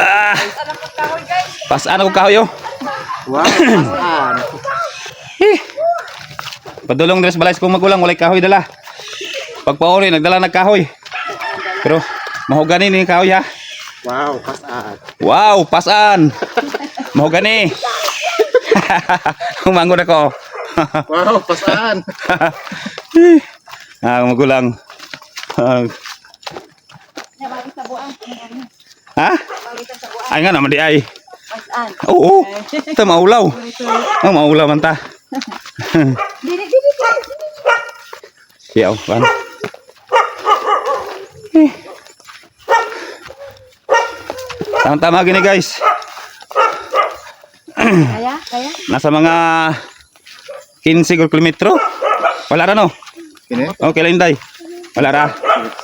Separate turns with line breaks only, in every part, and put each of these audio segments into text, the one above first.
Ah, pasaan ako kahoy oh.
Wow, pasaan.
Padulong dress balay kung magulang walay kahoy dala. Pagpauli nagdala nagkahoy. Pero mahogani ni kahoy ha.
Wow, pasaan.
Wow, pasaan. Mahogani. Umangon ako.
Wow, pasaan.
Magulang. Ha? Ay nga naman di ay. Oo. Ito maulaw. Maulaw man ta. Yaw, kan. Tama-tama gini guys.
Kaya?
Nasa mga 15 kilometro. Wala ra no?
Kini?
Okay lang day. Wala ra.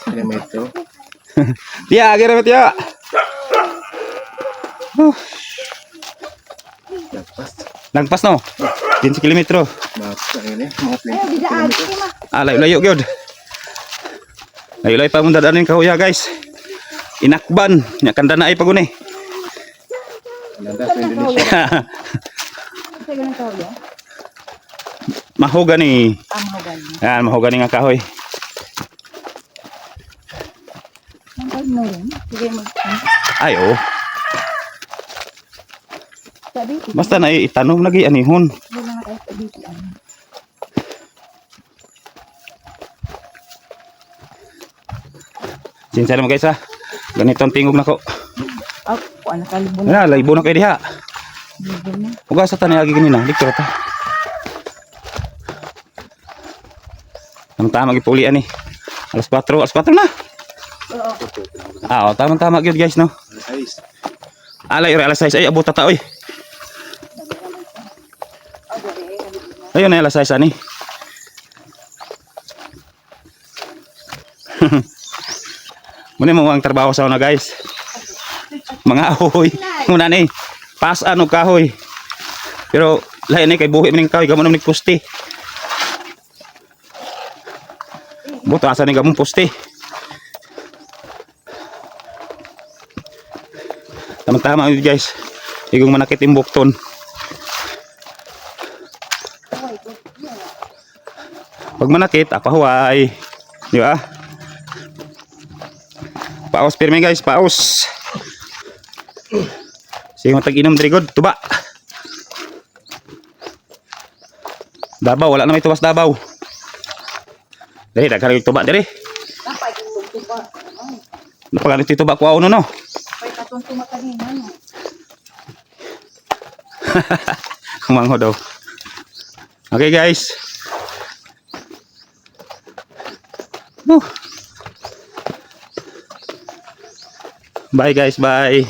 Kilometro.
Ya, agira bet ya.
Lapas.
Nagpas no. 15 kilometro.
Mga ini, mga 20 kilometro.
Layo-layo gyud. Layo-layo pa mong dadanin kahoy guys. Inakban, nya kandana ay paguni.
Nanda sa Indonesia.
Mahogani.
Mahogani.
Yan, mahogani nga kahoy. Ay oh. Basta na itanong lagi anihon. Sinsara mo guys ha. Ganito ang tingog nako.
Ano kalibon
Na, laibo na kay diha. Uga sa tanay agi ganina, dikto ta. Tama gipulian ni. Alas 4 na. Oo. Tama gyud guys no. Alay ora alas 6 ay abot ta oy. Ayun na alas 6 ani. Muna mo ang trabaho sa una guys. Mga ahoy. Muna ni. Pasaan og kahoy. Pero lain ni kay buhi man ning kahoy gamon ning puste. Buto asa ni gamon puste. Tama-tama yun guys. Igong manakit yung bukton. Pag manakit, apahuay. Di ba? Paus pirmi guys, paus. Sige matag-inom diri god, tuba. Dabaw, wala na may tuwas dabaw. Diri, daghan yung tuba diri. Napaganit yung tuba ko no no. Kumangho daw. Okay guys. Bye guys, bye.